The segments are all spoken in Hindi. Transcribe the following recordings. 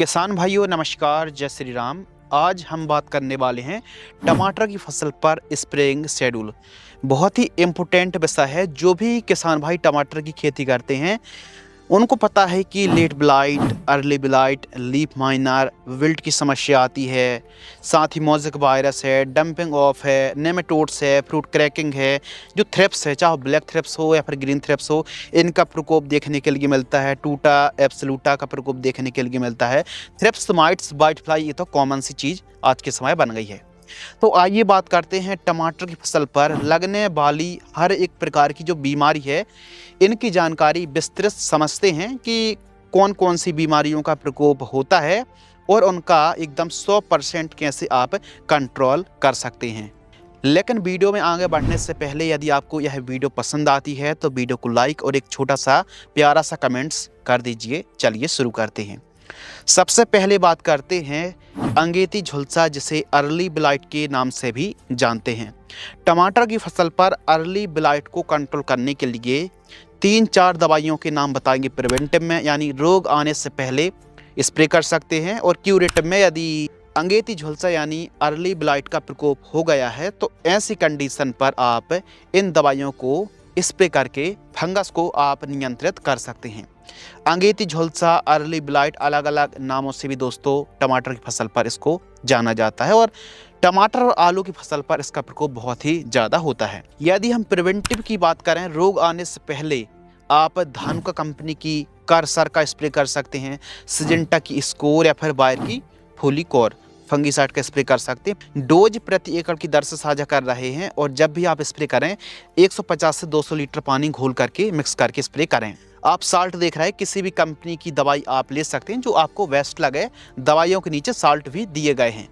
किसान भाइयों नमस्कार, जय श्री राम। आज हम बात करने वाले हैं टमाटर की फसल पर स्प्रेइंग शेड्यूल। बहुत ही इम्पोर्टेंट विषय है। जो भी किसान भाई टमाटर की खेती करते हैं उनको पता है कि late blight, early blight, leaf miner, wilt की समस्या आती है। साथ ही मोज़ेक वायरस है, डंपिंग ऑफ है, नेमेटोड्स है, फ्रूट क्रैकिंग है, जो थ्रिप्स है, चाहे ब्लैक थ्रिप्स हो या फिर ग्रीन थ्रिप्स हो, इनका प्रकोप देखने के लिए मिलता है। टूटा एब्सोल्यूटा का प्रकोप देखने के लिए मिलता है। थ्रिप्स, माइट्स, वाइट फ्लाई, ये तो कॉमन सी चीज़ आज के समय बन गई है। तो आइए बात करते हैं टमाटर की फसल पर लगने वाली हर एक प्रकार की जो बीमारी है, इनकी जानकारी विस्तृत समझते हैं कि कौन कौन सी बीमारियों का प्रकोप होता है और उनका एकदम 100% कैसे आप कंट्रोल कर सकते हैं। लेकिन वीडियो में आगे बढ़ने से पहले यदि आपको यह वीडियो पसंद आती है तो वीडियो को लाइक और एक छोटा सा प्यारा सा कमेंट्स कर दीजिए। चलिए शुरू करते हैं। सबसे पहले बात करते हैं अंगेती झुलसा, जिसे अर्ली ब्लाइट के नाम से भी जानते हैं। टमाटर की फसल पर अर्ली ब्लाइट को कंट्रोल करने के लिए 3-4 दवाइयों के नाम बताएंगे। प्रिवेंटिव में यानी रोग आने से पहले स्प्रे कर सकते हैं, और क्यूरेटिव में यदि अंगेती झुलसा यानी अर्ली ब्लाइट का प्रकोप हो गया है तो ऐसी कंडीशन पर आप इन दवाइयों को स्प्रे करके फंगस को आप नियंत्रित कर सकते हैं। अंगेती झुलसा, अर्ली ब्लाइट अलग अलग नामों से भी दोस्तों टमाटर की फसल पर इसको जाना जाता है, और टमाटर और आलू की फसल पर इसका प्रकोप बहुत ही ज़्यादा होता है। यदि हम प्रिवेंटिव की बात करें, रोग आने से पहले आप धानुका कंपनी की कर्सर का स्प्रे कर सकते हैं, सिजेंटा की स्कोर या फिर बायर की फोलिकोर फंगीसाइड का स्प्रे कर सकते हैं। डोज प्रति एकड़ की दर से साझा कर रहे हैं, और जब भी आप स्प्रे करें 150 से 200 लीटर पानी घोल करके मिक्स करके स्प्रे करें। आप साल्ट देख रहे हैं, किसी भी कंपनी की दवाई आप ले सकते हैं जो आपको बेस्ट लगे। दवाइयों के नीचे साल्ट भी दिए गए हैं।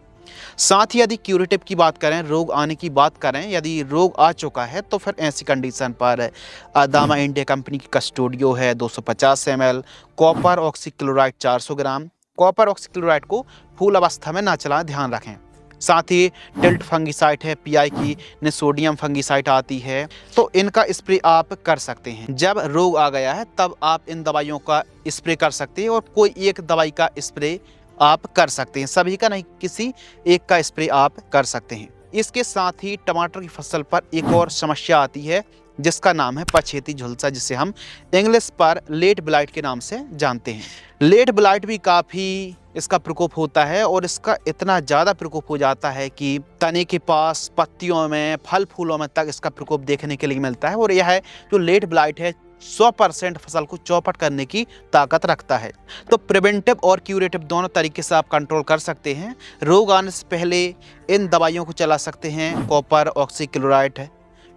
साथ ही यदि क्यूरेटिव की बात करें, रोग आने की बात करें, यदि रोग आ चुका है तो फिर ऐसी कंडीशन पर अदामा इंडिया कंपनी की कस्टोडियो है 250 ml, कॉपर ऑक्सीक्लोराइड 400 ग्राम। कॉपर ऑक्सीक्लोराइड को फूल अवस्था में ना चलाएं, ध्यान रखें। साथ ही टिल्ट फंगीसाइड है, पीआई की निसोडियम फंगीसाइड आती है, तो इनका स्प्रे आप कर सकते हैं। जब रोग आ गया है तब आप इन दवाइयों का स्प्रे कर सकते हैं, और कोई एक दवाई का स्प्रे आप कर सकते हैं, सभी का नहीं, किसी एक का स्प्रे आप कर सकते हैं। इसके साथ ही टमाटर की फसल पर एक और समस्या आती है जिसका नाम है पछेती झुलसा, जिसे हम इंग्लिश पर लेट ब्लाइट के नाम से जानते हैं। लेट ब्लाइट भी काफ़ी इसका प्रकोप होता है, और इसका इतना ज़्यादा प्रकोप हो जाता है कि तने के पास, पत्तियों में, फल फूलों में तक इसका प्रकोप देखने के लिए मिलता है। और यह है जो लेट ब्लाइट है 100% फसल को चौपट करने की ताकत रखता है। तो प्रिवेंटिव और क्यूरेटिव दोनों तरीके से आप कंट्रोल कर सकते हैं। रोग आने से पहले इन दवाइयों को चला सकते हैं। कॉपर ऑक्सीक्लोराइड है,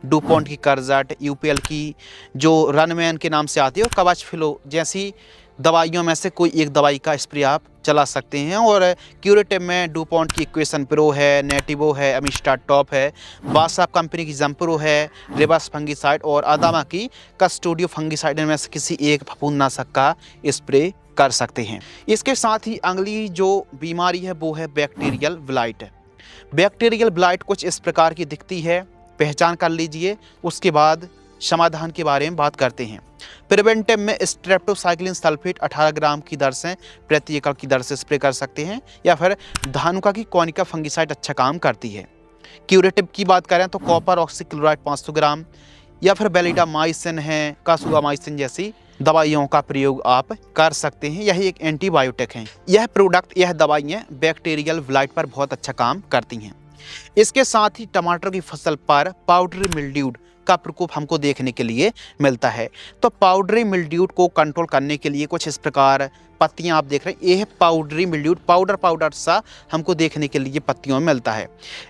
डुपॉन्ट की कर्जट, यूपीएल की जो रनमैन के नाम से आती है, और कवच फ्लो जैसी दवाइयों में से कोई एक दवाई का स्प्रे आप चला सकते हैं। और क्यूरेटिव में डुपॉन्ट की इक्वेशन प्रो है, नेटिवो है, अमिस्टा टॉप है, बासाप कंपनी की जम्प्रो है, रिवर्स फंगीसाइड, और अदामा की कस्टोडियो फंगीसाइड में से किसी एक फफूंदनाशक का स्प्रे कर सकते हैं। इसके साथ ही अगली जो बीमारी है वो है बैक्टीरियल ब्लाइट। बैक्टीरियल ब्लाइट कुछ इस प्रकार की दिखती है, पहचान कर लीजिए, उसके बाद समाधान के बारे में बात करते हैं। प्रिवेंटिव में स्ट्रेप्टोसाइक्लिन सल्फेट 18 ग्राम की दर से प्रति एकड़ की दर से स्प्रे कर सकते हैं, या फिर धानुका की कोनिका फंगीसाइड अच्छा काम करती है। क्यूरेटिव की बात करें तो कॉपर ऑक्सीक्लोराइड 500 ग्राम, या फिर बेलिडामाइसिन है, कासुगामाइसिन जैसी दवाइयों का प्रयोग आप कर सकते हैं। यही एक एंटीबायोटिक है। यह प्रोडक्ट, यह दवाइयाँ बैक्टीरियल ब्लाइट पर बहुत अच्छा काम करती हैं। इसके साथ ही टमाटर की फसल पर पाउडरी मिल्ड्यूड का प्रकोप हमको देखने के लिए मिलता है। तो पाउडरी मिल्ड्यूड को कंट्रोल करने के लिए कुछ इस प्रकार पत्तियां आप देख रहे हैं, ये है पाउडरी मिल्ड्यूड, पाउडर सा हमको देखने के लिए पत्तियों में मिलता है।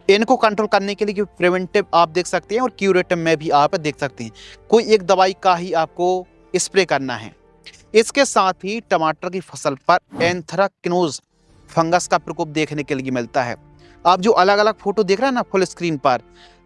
इनको कंट्रोल करने के लिए प्रिवेंटिव आप देख सकते हैं, और क्यूरेटिव में भी आप देख सकते हैं। कोई एक दवाई का ही आपको स्प्रे करना है। इसके साथ ही टमाटर की फसल पर एंथ्राक्नोज फंगस का प्रकोप देखने के लिए मिलता है। आप जो अलग अलग फोटो देख रहे हैं ना फुल स्क्रीन पर,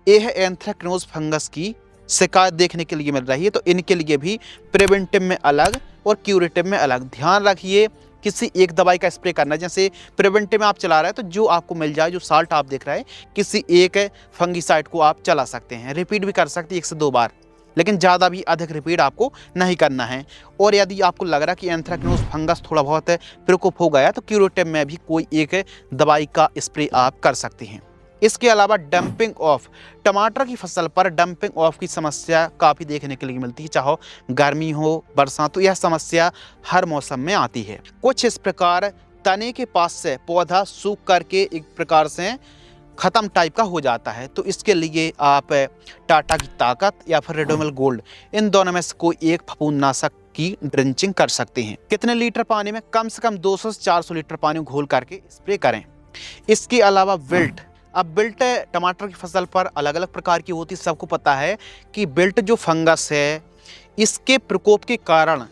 यह है एंथ्राक्नोज फंगस की शिकायत देखने के लिए मिल रही है। तो इनके लिए भी प्रिवेंटिव में अलग और क्यूरेटिव में अलग ध्यान रखिए। किसी एक दवाई का स्प्रे करना, जैसे प्रिवेंटिव में आप चला रहे हैं तो जो आपको मिल जाए, जो साल्ट आप देख रहे हैं, किसी एक फंगीसाइड को आप चला सकते हैं, रिपीट भी कर सकते हैं 1 से 2 बार। लेकिन ज़्यादा भी अधिक रिपीट आपको नहीं करना है। और यदि आपको लग रहा है कि एंथ्रेक्नोज फंगस थोड़ा बहुत प्रकोप हो गया तो क्यूरेटिव में भी कोई एक दवाई का स्प्रे आप कर सकते हैं। इसके अलावा डंपिंग ऑफ, टमाटर की फसल पर डंपिंग ऑफ की समस्या काफ़ी देखने के लिए मिलती है, चाहे गर्मी हो बरसात, तो यह समस्या हर मौसम में आती है। कुछ इस प्रकार तने के पास से पौधा सूख करके एक प्रकार से ख़त्म टाइप का हो जाता है, तो इसके लिए आप टाटा की ताकत या फिर रेडोमिल गोल्ड, इन दोनों में से कोई एक फफूंदनाशक की ड्रिंचिंग कर सकते हैं। कितने लीटर पानी में? कम से कम 200 से 400 लीटर पानी घोल करके स्प्रे करें। इसके अलावा विल्ट, अब बिल्ट टमाटर की फसल पर अलग अलग प्रकार की होती है। सबको पता है कि बिल्ट जो फंगस है, इसके प्रकोप के कारण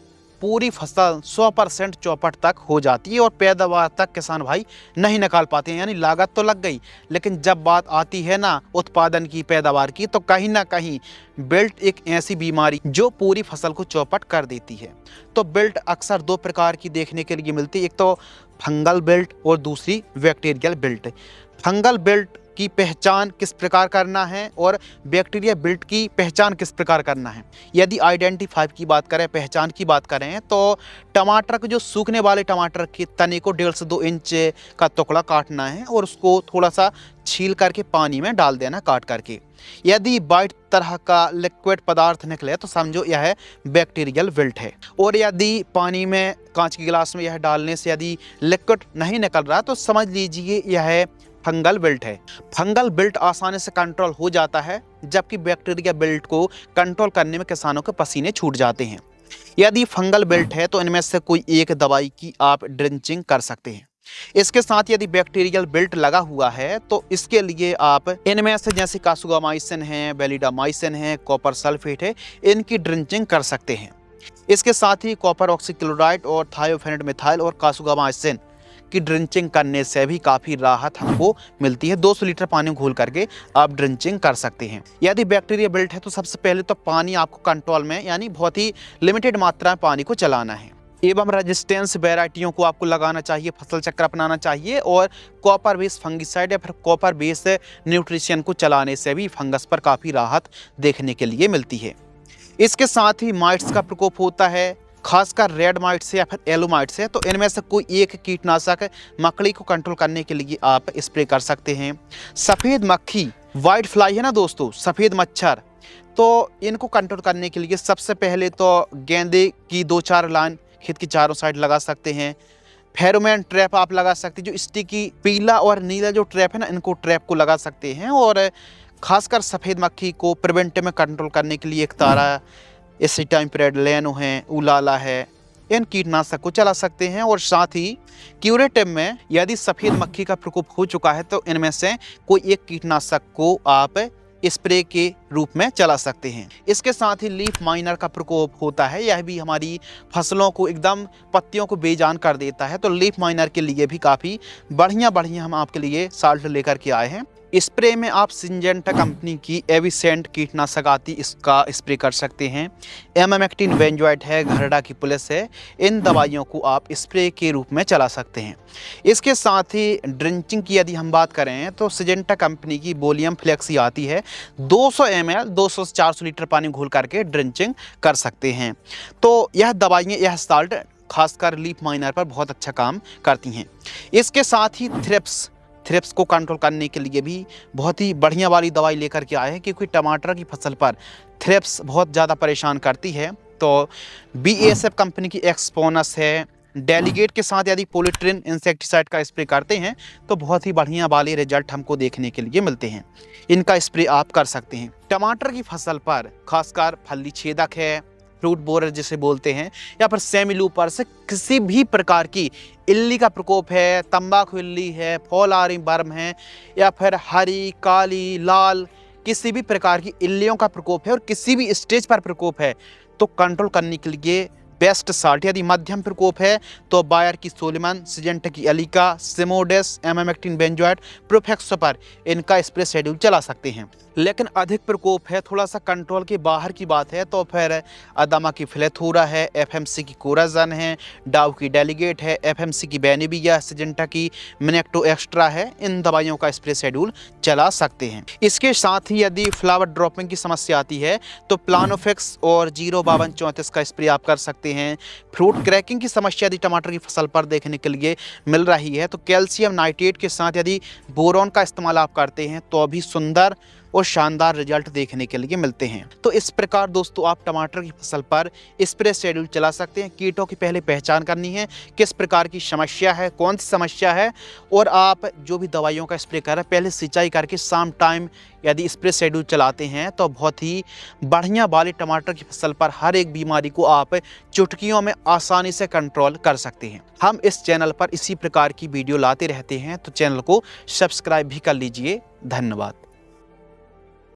पूरी फसल 100% चौपट तक हो जाती है और पैदावार तक किसान भाई नहीं निकाल पाते हैं। यानी लागत तो लग गई, लेकिन जब बात आती है ना उत्पादन की, पैदावार की, तो कहीं ना कहीं बिल्ट एक ऐसी बीमारी जो पूरी फसल को चौपट कर देती है। तो बिल्ट अक्सर दो प्रकार की देखने के लिए मिलती है, एक तो फंगल बिल्ट और दूसरी बैक्टीरियल बिल्ट। फंगल बिल्ट की पहचान किस प्रकार करना है और बैक्टीरिया बिल्ट की पहचान किस प्रकार करना है? यदि आइडेंटिफाई की बात करें, पहचान की बात करें, तो टमाटर के जो सूखने वाले टमाटर के तने को 1.5 से 2 इंच का टुकड़ा काटना है और उसको थोड़ा सा छील करके पानी में डाल देना काट करके। यदि वाइट तरह का लिक्विड पदार्थ निकले तो समझो यह बैक्टीरियल विल्ट है। और यदि पानी में, कांच के गिलास में यह डालने से यदि लिक्विड नहीं निकल रहा तो समझ लीजिए यह फंगल बिल्ट है। फंगल बिल्ट आसानी से कंट्रोल हो जाता है, जबकि बैक्टीरिया बिल्ट को कंट्रोल करने में किसानों के पसीने छूट जाते हैं। यदि फंगल बिल्ट है तो इनमें से कोई एक दवाई की आप ड्रिंचिंग कर सकते हैं। इसके साथ यदि बैक्टीरियल बिल्ट लगा हुआ है तो इसके लिए आप इनमें से जैसे कासुगामाइसिन है, वेलिडामाइसिन है, कॉपर सल्फेट है, इनकी ड्रिंचिंग कर सकते हैं। इसके साथ ही कॉपर ऑक्सीक्लोराइड और थायोफेनेट मिथाइल और कासुगामाइसिन की ड्रिंचिंग करने से भी काफ़ी राहत हमको मिलती है। 200 लीटर पानी घोल करके आप ड्रिंचिंग कर सकते हैं। यदि बैक्टीरिया बिल्ट है तो सबसे पहले तो पानी आपको कंट्रोल में, यानी बहुत ही लिमिटेड मात्रा में पानी को चलाना है एवं रेजिस्टेंस वैरायटियों को आपको लगाना चाहिए, फसल चक्र अपनाना चाहिए और कॉपर बेस फंगिसाइड या फिर कॉपर बेस न्यूट्रिशन को चलाने से भी फंगस पर काफ़ी राहत देखने के लिए मिलती है। इसके साथ ही माइट्स का प्रकोप होता है, खासकर रेड माइट से या फिर येलो माइट से, तो इनमें से कोई एक कीटनाशक मकड़ी को कंट्रोल करने के लिए आप स्प्रे कर सकते हैं। सफ़ेद मक्खी, वाइट फ्लाई है ना दोस्तों, सफ़ेद मच्छर, तो इनको कंट्रोल करने के लिए सबसे पहले तो गेंदे की 2-4 लाइन खेत की चारों साइड लगा सकते हैं। फेरोमोन ट्रैप आप लगा सकते हैं, जो स्टिकी पीला और नीला जो ट्रैप है ना, इनको ट्रैप को लगा सकते हैं। और खासकर सफ़ेद मक्खी को प्रिवेंटिव में कंट्रोल करने के लिए एक तारा, एसिटामिप्रिड, लेनो है, उलाला है, इन कीटनाशक को चला सकते हैं। और साथ ही क्यूरेटिव में यदि सफ़ेद मक्खी का प्रकोप हो चुका है तो इनमें से कोई एक कीटनाशक को आप स्प्रे के रूप में चला सकते हैं। इसके साथ ही लीफ माइनर का प्रकोप होता है, यह भी हमारी फसलों को एकदम पत्तियों को बेजान कर देता है। तो लीफ माइनर के लिए भी काफ़ी बढ़िया हम आपके लिए साल्ट लेकर के आए हैं। स्प्रे में आप सिंजेंटा कंपनी की एविसेंट कीटनाशक आती, इसका स्प्रे कर सकते हैं। एमामेक्टिन बेंजोएट है, घरडा की पुलिस है, इन दवाइयों को आप स्प्रे के रूप में चला सकते हैं। इसके साथ ही ड्रिंचिंग की यदि हम बात करें तो सिंजेंटा कंपनी की वोलियम फ्लेक्सी आती है, 200 ml 200 से 400 लीटर पानी घोल करके ड्रिंचिंग कर सकते हैं। तो यह दवाइयाँ, यह साल्ट खासकर लीफ माइनर पर बहुत अच्छा काम करती हैं। इसके साथ ही थ्रिप्स को कंट्रोल करने के लिए भी बहुत ही बढ़िया वाली दवाई लेकर के आए हैं, क्योंकि टमाटर की फसल पर थ्रिप्स बहुत ज़्यादा परेशान करती है। तो BASF कंपनी की एक्सपोनस है, डेलीगेट के साथ यदि पॉलीट्रिन इंसेक्टिसाइड का स्प्रे करते हैं तो बहुत ही बढ़िया वाले रिजल्ट हमको देखने के लिए मिलते हैं। इनका स्प्रे आप कर सकते हैं। टमाटर की फसल पर खासकर फली छेदक है, फ्रूट बोरर जिसे बोलते हैं, या फिर सेमी लूपर से किसी भी प्रकार की इल्ली का प्रकोप है, तंबाकू इल्ली है, फॉल आर्मी वर्म है, या फिर हरी, काली, लाल, किसी भी प्रकार की इल्लियों का प्रकोप है और किसी भी स्टेज पर प्रकोप है, तो कंट्रोल करने के लिए बेस्ट साल्ट। यदि मध्यम प्रकोप है तो बायर की सोलिमन, सिजेंटा की एलिका, सिमोडेस, एमामेक्टिन बेंजोएट, प्रोफेक्सोपर इनका स्प्रे शेड्यूल चला सकते हैं। लेकिन अधिक प्रकोप है, थोड़ा सा कंट्रोल के बाहर की बात है, तो फिर अदामा की फ्लेथोरा है, एफएमसी की कोराजन है, डाव की डेलीगेट है, एफएमसी की बेनिबिया, सिजेंटा की मिनेक्टो एक्स्ट्रा है, इन दवाइयों का स्प्रे शेड्यूल चला सकते हैं। इसके साथ ही यदि फ्लावर ड्रॉपिंग की समस्या आती है तो प्लानोफिक्स और 05234 का स्प्रे आप कर सकते हैं। फ्रूट क्रैकिंग की समस्या यदि टमाटर की फसल पर देखने के लिए मिल रही है तो कैल्शियम नाइट्रेट के साथ यदि बोरॉन का इस्तेमाल आप करते हैं तो भी सुंदर और शानदार रिजल्ट देखने के लिए मिलते हैं। तो इस प्रकार दोस्तों आप टमाटर की फसल पर स्प्रे शेड्यूल चला सकते हैं। कीटों की पहले पहचान करनी है, किस प्रकार की समस्या है, कौन सी समस्या है, और आप जो भी दवाइयों का स्प्रे कर रहे हैं पहले सिंचाई करके शाम टाइम यदि स्प्रे शेड्यूल चलाते हैं तो बहुत ही बढ़िया वाली टमाटर की फसल पर हर एक बीमारी को आप चुटकियों में आसानी से कंट्रोल कर सकते हैं। हम इस चैनल पर इसी प्रकार की वीडियो लाते रहते हैं, तो चैनल को सब्सक्राइब भी कर लीजिए। धन्यवाद।